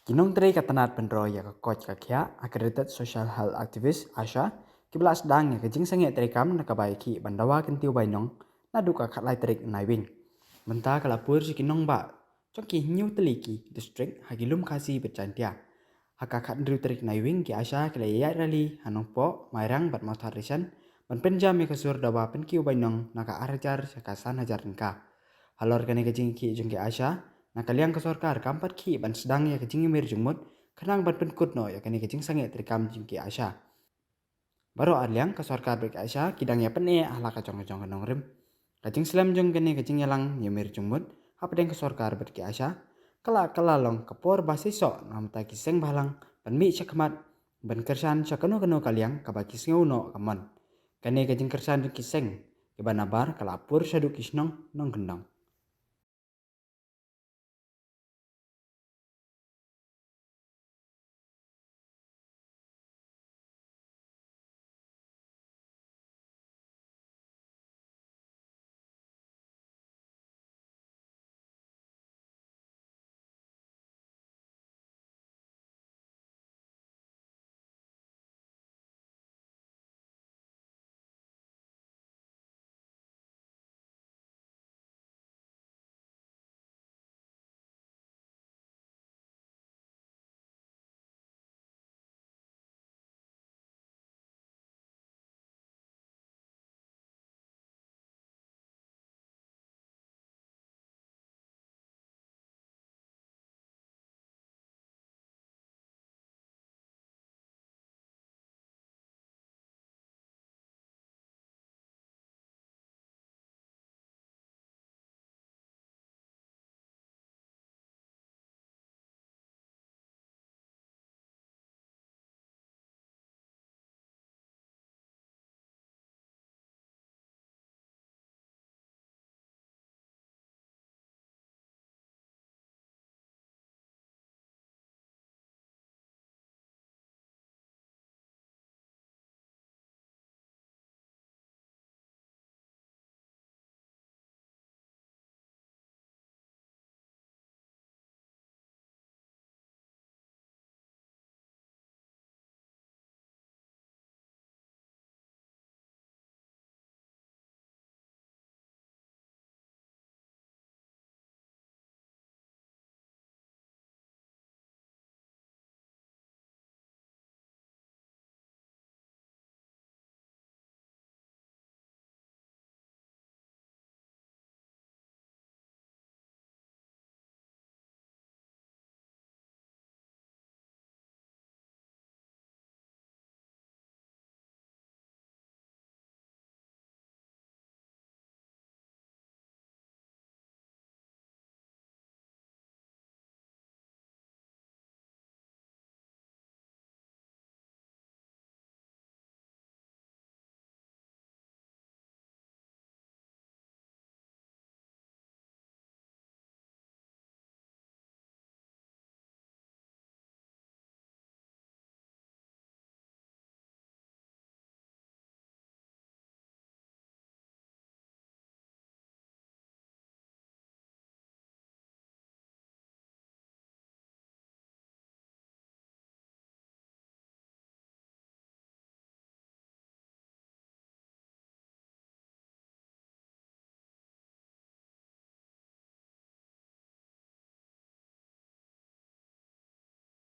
Ginong teri katanat penro ya coach kakya accredited social health activist Asha kibla sedang ya kejing sange terikam nakabaiki bandawa kentiu bainong naduk akat lai terik naiwing. Benta kalapur si kinong ba coki new teliki district hagilum kasi bercantia. Hakakat ndru terik naiwing ki Asha kila ya rali hanong po mairang bat motar risan ban penjam ya kasur dawa penkiu bainong naka arajar sakasan hajar nka. Halor kane kejing ki jengki Asha nakaliang ke sorkar kampat ki ban sedang ya kecing mir jumut kenang ban penkut no ya kani kecing sange terikam jingki Asha. Baru aliang ke sorkar bek Asha kidang ya pene ahla kacong-kacong kanong rim. Kacing selam jong kani kecing yalang ya mir jumut apa deng ke sorkar bek ki Asha. Kala long kapor basiso nam ta kiseng balang ban mi cakmat ban kersan sakano kaliang kabaki singeuno kaman. Kani kecing kersan kiseng ke banabar kalapur saduk kisnong nong gendang.